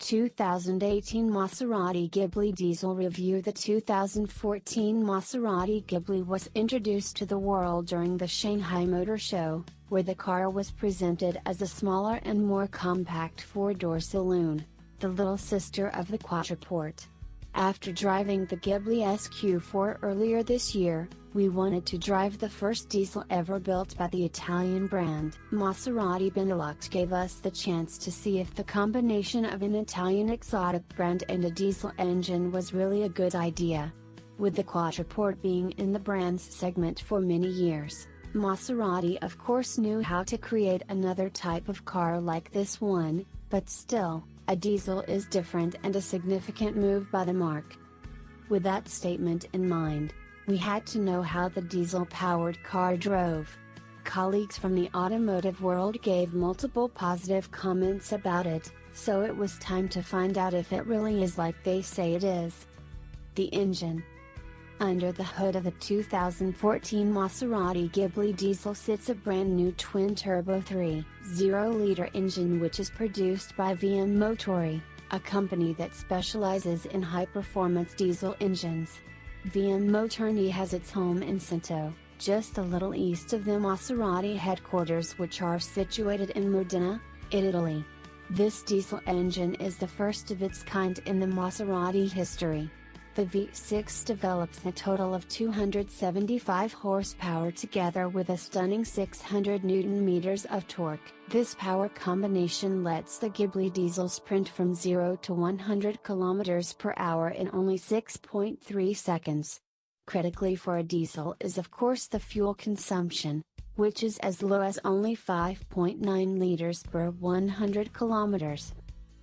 2018 Maserati Ghibli Diesel Review. The 2014 Maserati Ghibli was introduced to the world during the Shanghai Motor Show, where the car was presented as a smaller and more compact four-door saloon, the little sister of the Quattroporte. After driving the Ghibli S Q4 earlier this year, we wanted to drive the first diesel ever built by the Italian brand. Maserati Benelux gave us the chance to see if the combination of an Italian exotic brand and a diesel engine was really a good idea. With the Quattroporte being in the brand's segment for many years, Maserati of course knew how to create another type of car like this one, but still, a diesel is different and a significant move by the marque. With that statement in mind, we had to know how the diesel-powered car drove. Colleagues from the automotive world gave multiple positive comments about it, so it was time to find out if it really is like they say it is. The engine. Under the hood of the 2014 Maserati Ghibli diesel sits a brand new twin-turbo 3.0-liter engine which is produced by VM Motori, a company that specializes in high-performance diesel engines. VM Motori has its home in Cento, just a little east of the Maserati headquarters, which are situated in Modena, Italy. This diesel engine is the first of its kind in the Maserati history. The V6 develops a total of 275 horsepower together with a stunning 600 Nm of torque. This power combination lets the Ghibli diesel sprint from 0 to 100 km per hour in only 6.3 seconds. Critically for a diesel is of course the fuel consumption, which is as low as only 5.9 liters per 100 km.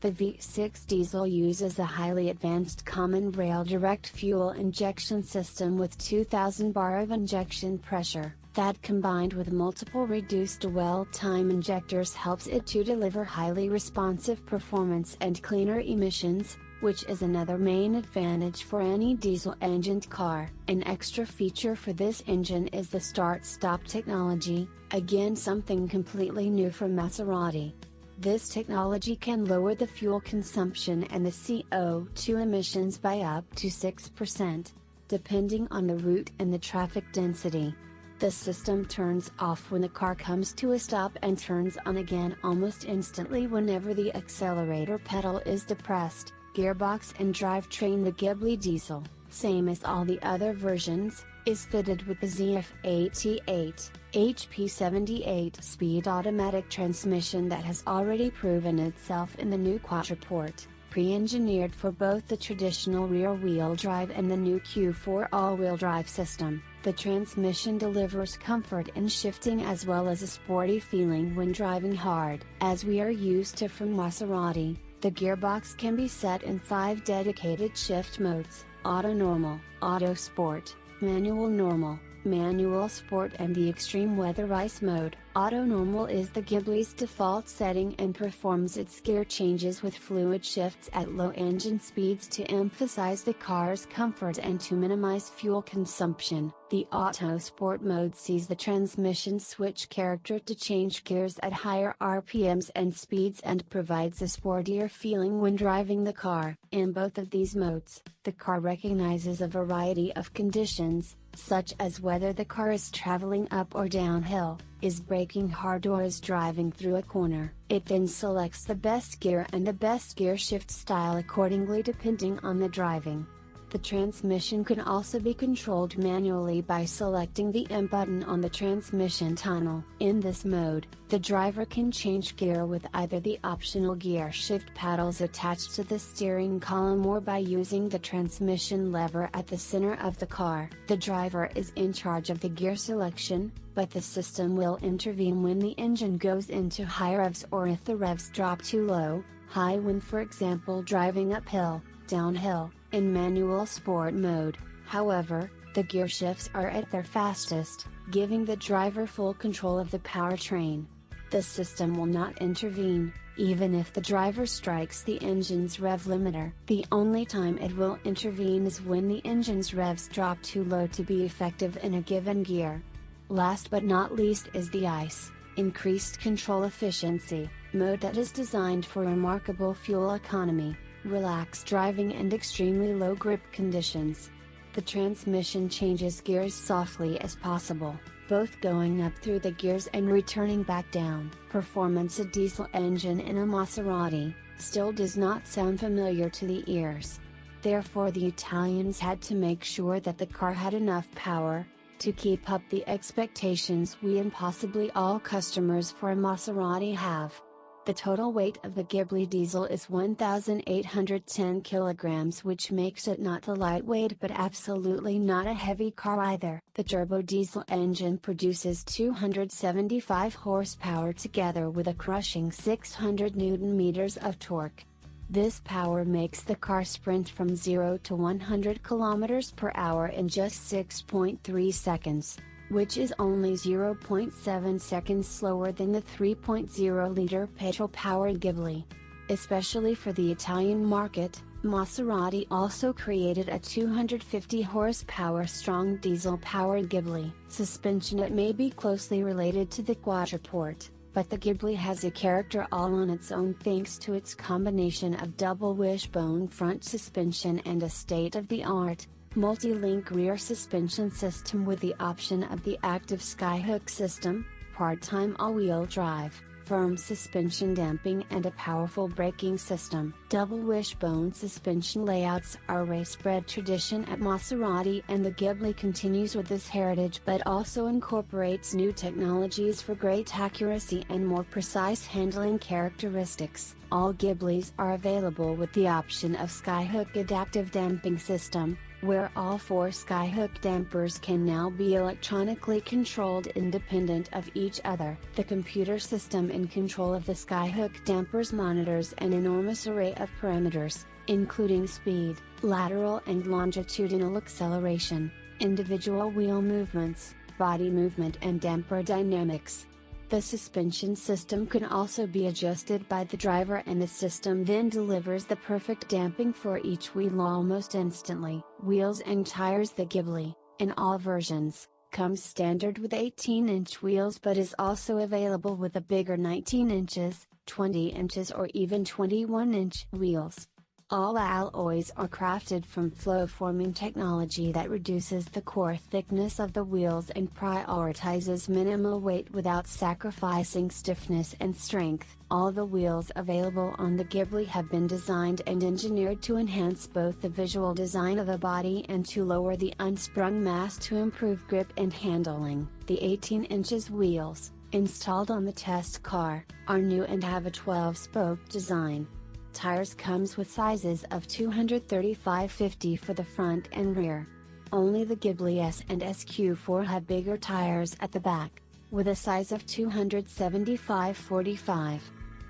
The V6 diesel uses a highly advanced common rail direct fuel injection system with 2000 bar of injection pressure, that combined with multiple reduced dwell time injectors helps it to deliver highly responsive performance and cleaner emissions, which is another main advantage for any diesel-engined car. An extra feature for this engine is the start-stop technology, again something completely new for Maserati. This technology can lower the fuel consumption and the CO2 emissions by up to 6%, depending on the route and the traffic density. The system turns off when the car comes to a stop and turns on again almost instantly whenever the accelerator pedal is depressed. Gearbox and drivetrain. The Ghibli diesel, same as all the other versions, is fitted with the ZF88 HP 78-speed automatic transmission that has already proven itself in the new Quattroporte, pre-engineered for both the traditional rear-wheel drive and the new Q4 all-wheel drive system. The transmission delivers comfort in shifting as well as a sporty feeling when driving hard. As we are used to from Maserati, the gearbox can be set in 5 dedicated shift modes: Auto Normal, Auto Sport, Manual Normal, Manual Sport and the Extreme Weather Race mode. Auto Normal is the Ghibli's default setting and performs its gear changes with fluid shifts at low engine speeds to emphasize the car's comfort and to minimize fuel consumption. The Auto Sport mode sees the transmission switch character to change gears at higher RPMs and speeds and provides a sportier feeling when driving the car. In both of these modes, the car recognizes a variety of conditions, such as whether the car is traveling up or downhill, is braking hard or is driving through a corner. It then selects the best gear and the best gear shift style accordingly depending on the driving. The transmission can also be controlled manually by selecting the M button on the transmission tunnel. In this mode, the driver can change gear with either the optional gear shift paddles attached to the steering column or by using the transmission lever at the center of the car. The driver is in charge of the gear selection, but the system will intervene when the engine goes into high revs or if the revs drop too low, high when for example driving uphill, downhill. In manual sport mode, however, the gear shifts are at their fastest, giving the driver full control of the powertrain. The system will not intervene, even if the driver strikes the engine's rev limiter. The only time it will intervene is when the engine's revs drop too low to be effective in a given gear. Last but not least is the ICE, increased control efficiency. mode that is designed for remarkable fuel economy, relaxed driving and extremely low grip conditions. The transmission changes gears softly as possible, both going up through the gears and returning back down. Performance. A diesel engine in a Maserati still does not sound familiar to the ears. Therefore the Italians had to make sure that the car had enough power to keep up the expectations we and possibly all customers for a Maserati have. The total weight of the Ghibli diesel is 1,810 kilograms, which makes it not a lightweight but absolutely not a heavy car either. The turbo diesel engine produces 275 horsepower together with a crushing 600 Newton-meters of torque. This power makes the car sprint from 0 to 100 km per hour in just 6.3 seconds, which is only 0.7 seconds slower than the 3.0-liter petrol-powered Ghibli. Especially for the Italian market, Maserati also created a 250 horsepower strong diesel-powered Ghibli suspension. It may be closely related to the Quattroporte, but the Ghibli has a character all on its own thanks to its combination of double wishbone front suspension and a state-of-the-art, multi-link rear suspension system with the option of the active skyhook system, part-time all-wheel drive, firm suspension damping and a powerful braking system. Double wishbone suspension layouts are a race-bred tradition at Maserati, and the Ghibli continues with this heritage but also incorporates new technologies for great accuracy and more precise handling characteristics. All Ghiblis are available with the option of skyhook adaptive damping system, where all 4 skyhook dampers can now be electronically controlled independent of each other. The computer system in control of the skyhook dampers monitors an enormous array of parameters, including speed, lateral and longitudinal acceleration, individual wheel movements, body movement and damper dynamics. The suspension system can also be adjusted by the driver, and the system then delivers the perfect damping for each wheel almost instantly. Wheels and tires. The Ghibli, in all versions, comes standard with 18-inch wheels but is also available with a bigger 19 inches, 20 inches or even 21-inch wheels. All alloys are crafted from flow-forming technology that reduces the core thickness of the wheels and prioritizes minimal weight without sacrificing stiffness and strength. All the wheels available on the Ghibli have been designed and engineered to enhance both the visual design of the body and to lower the unsprung mass to improve grip and handling. The 18 inches wheels, installed on the test car, are new and have a 12-spoke design. Tires comes with sizes of 235/50 for the front and rear. Only the Ghibli S and SQ4 have bigger tires at the back, with a size of 275/45.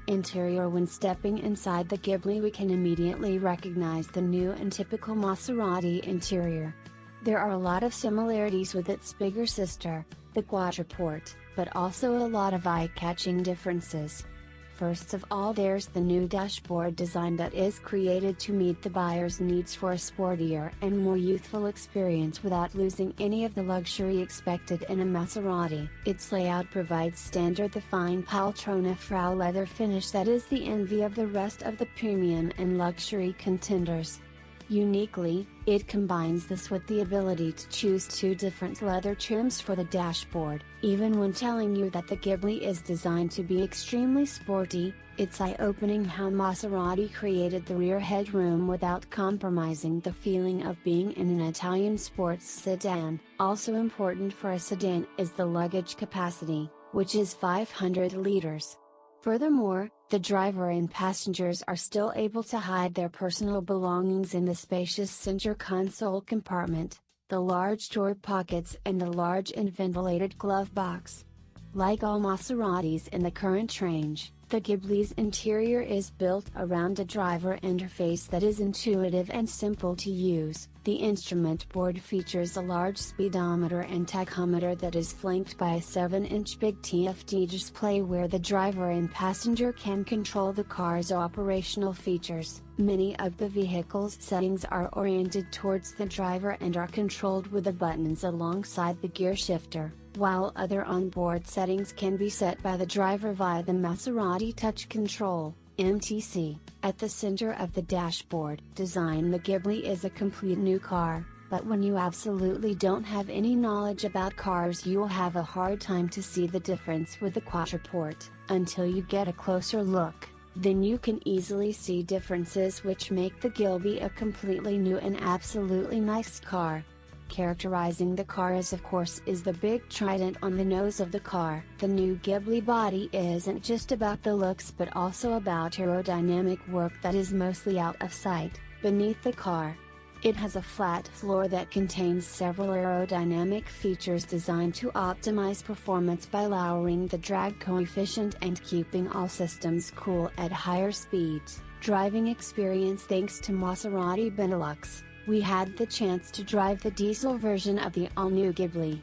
Interior. When stepping inside the Ghibli, we can immediately recognize the new and typical Maserati interior. There are a lot of similarities with its bigger sister, the Quattroporte, but also a lot of eye-catching differences. First of all, there's the new dashboard design that is created to meet the buyer's needs for a sportier and more youthful experience without losing any of the luxury expected in a Maserati. Its layout provides standard the fine Poltrona Frau leather finish that is the envy of the rest of the premium and luxury contenders. Uniquely, it combines this with the ability to choose 2 different leather trims for the dashboard. Even when telling you that the Ghibli is designed to be extremely sporty, it's eye-opening how Maserati created the rear headroom without compromising the feeling of being in an Italian sports sedan. Also important for a sedan is the luggage capacity, which is 500 liters. Furthermore, the driver and passengers are still able to hide their personal belongings in the spacious center console compartment, the large door pockets and the large and ventilated glove box. Like all Maseratis in the current range, the Ghibli's interior is built around a driver interface that is intuitive and simple to use. The instrument board features a large speedometer and tachometer that is flanked by a 7-inch big TFT display where the driver and passenger can control the car's operational features. Many of the vehicle's settings are oriented towards the driver and are controlled with the buttons alongside the gear shifter. while other onboard settings can be set by the driver via the Maserati Touch Control, MTC, at the center of the dashboard. Design: the Ghibli is a complete new car, but when you absolutely don't have any knowledge about cars you'll have a hard time to see the difference with the Quattroporte, until you get a closer look. Then you can easily see differences which make the Ghibli a completely new and absolutely nice car. Characterizing the car is the big trident on the nose of the car. The new Ghibli body isn't just about the looks but also about aerodynamic work that is mostly out of sight, beneath the car. It has a flat floor that contains several aerodynamic features designed to optimize performance by lowering the drag coefficient and keeping all systems cool at higher speeds. Driving experience: thanks to Maserati Benelux, we had the chance to drive the diesel version of the all-new Ghibli.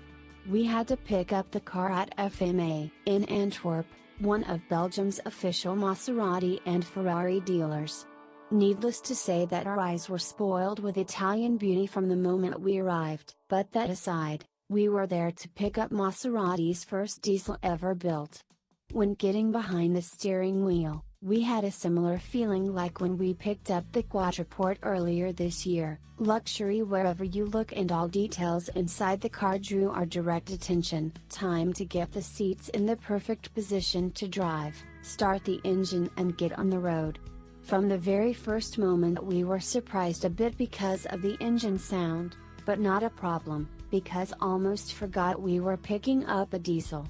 We had to pick up the car at FMA in Antwerp, one of Belgium's official Maserati and Ferrari dealers. Needless to say that our eyes were spoiled with Italian beauty from the moment we arrived. But that aside, we were there to pick up Maserati's first diesel ever built. When getting behind the steering wheel, we had a similar feeling like when we picked up the Quattroporte earlier this year. Luxury wherever you look, and all details inside the car drew our direct attention. Time to get the seats in the perfect position to drive, start the engine and get on the road. From the very first moment we were surprised a bit because of the engine sound, but not a problem, because almost forgot we were picking up a diesel.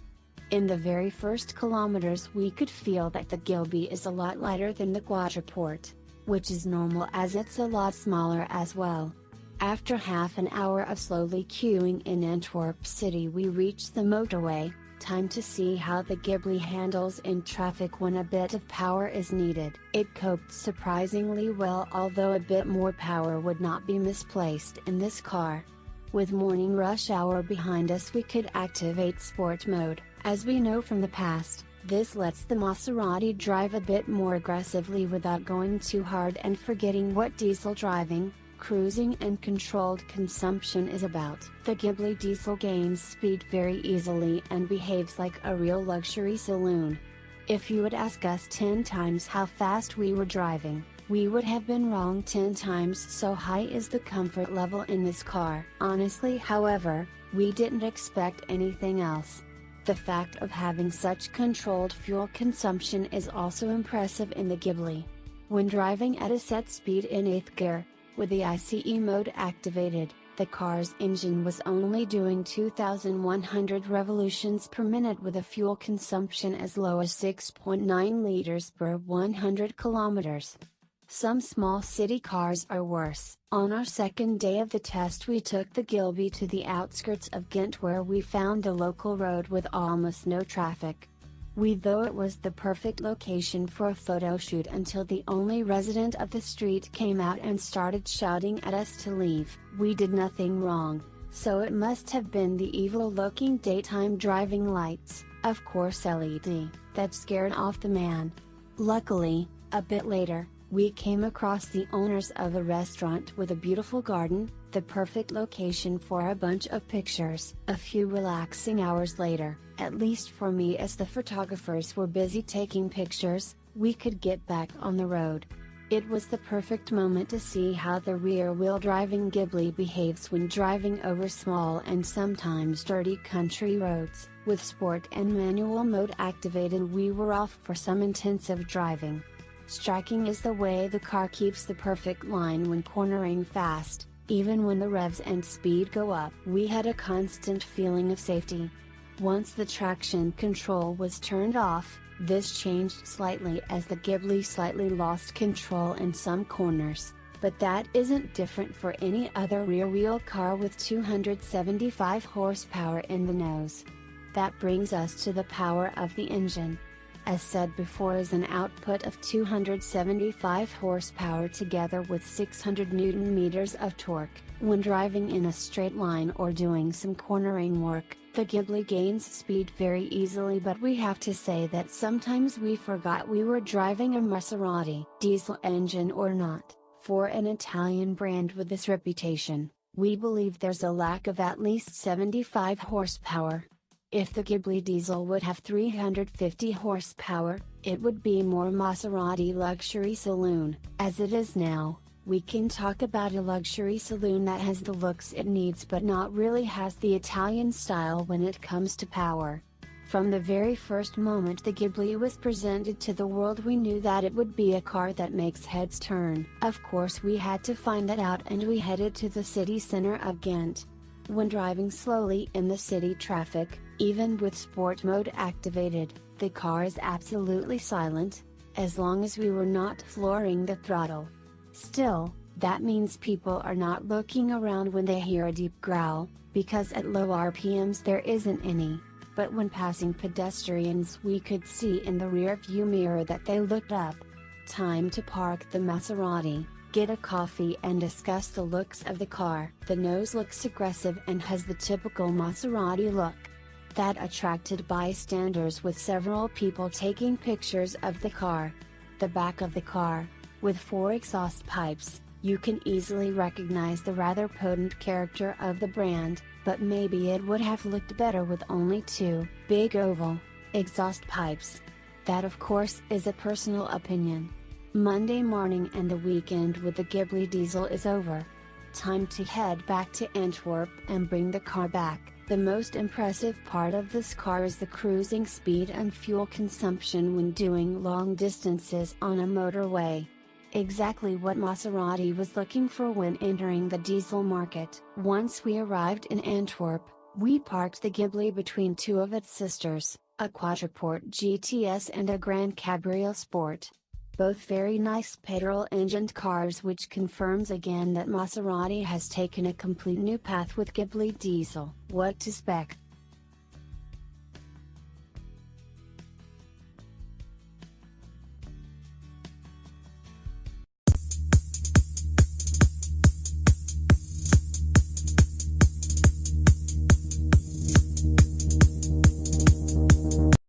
In the very first kilometers we could feel that the Ghibli is a lot lighter than the Quattroporte, which is normal as it's a lot smaller as well. After half an hour of slowly queuing in Antwerp city we reached the motorway. Time to see how the Ghibli handles in traffic when a bit of power is needed. It coped surprisingly well, although a bit more power would not be misplaced in this car. With morning rush hour behind us we could activate sport mode. As we know from the past, this lets the Maserati drive a bit more aggressively without going too hard and forgetting what diesel driving, cruising and controlled consumption is about. The Ghibli diesel gains speed very easily and behaves like a real luxury saloon. If you would ask us 10 times how fast we were driving, we would have been wrong 10 times, so high is the comfort level in this car. Honestly, however, we didn't expect anything else. The fact of having such controlled fuel consumption is also impressive in the Ghibli. When driving at a set speed in 8th gear, with the ICE mode activated, the car's engine was only doing 2,100 revolutions per minute with a fuel consumption as low as 6.9 liters per 100 kilometers. Some small city cars are worse. On our second day of the test we took the Ghibli to the outskirts of Ghent where we found a local road with almost no traffic. We thought it was the perfect location for a photo shoot until the only resident of the street came out and started shouting at us to leave. We did nothing wrong, so it must have been the evil-looking daytime driving lights, of course LED, that scared off the man. Luckily, a bit later, we came across the owners of a restaurant with a beautiful garden, the perfect location for a bunch of pictures. A few relaxing hours later, at least for me as the photographers were busy taking pictures, we could get back on the road. It was the perfect moment to see how the rear-wheel driving Ghibli behaves when driving over small and sometimes dirty country roads. With sport and manual mode activated we were off for some intensive driving. Striking is the way the car keeps the perfect line when cornering fast, even when the revs and speed go up. We had a constant feeling of safety. Once the traction control was turned off, this changed slightly as the Ghibli slightly lost control in some corners, but that isn't different for any other rear-wheel car with 275 horsepower in the nose. That brings us to the power of the engine. As said before, is an output of 275 horsepower together with 600 Nm of torque. When driving in a straight line or doing some cornering work, the Ghibli gains speed very easily, but we have to say that sometimes we forgot we were driving a Maserati. Diesel engine or not, for an Italian brand with this reputation, we believe there's a lack of at least 75 horsepower. If the Ghibli diesel would have 350 horsepower, it would be more Maserati luxury saloon. As it is now, we can talk about a luxury saloon that has the looks it needs but not really has the Italian style when it comes to power. From the very first moment the Ghibli was presented to the world, we knew that it would be a car that makes heads turn. Of course we had to find that out, and we headed to the city center of Ghent. When driving slowly in the city traffic, even with sport mode activated, the car is absolutely silent, as long as we were not flooring the throttle. Still, that means people are not looking around when they hear a deep growl, because at low RPMs there isn't any. But when passing pedestrians we could see in the rear view mirror that they looked up. Time to park the Maserati, get a coffee and discuss the looks of the car. The nose looks aggressive and has the typical Maserati look. That attracted bystanders, with several people taking pictures of the car. The back of the car, with 4 exhaust pipes, you can easily recognize the rather potent character of the brand, but maybe it would have looked better with only 2 big oval exhaust pipes. That of course is a personal opinion. Monday morning and the weekend with the Ghibli diesel is over. Time to head back to Antwerp and bring the car back. The most impressive part of this car is the cruising speed and fuel consumption when doing long distances on a motorway. Exactly what Maserati was looking for when entering the diesel market. Once we arrived in Antwerp, we parked the Ghibli between 2 of its sisters, a Quattroporte GTS and a Grand Cabriolet Sport. Both very nice petrol-engined cars, which confirms again that Maserati has taken a complete new path with Ghibli diesel. What to spec?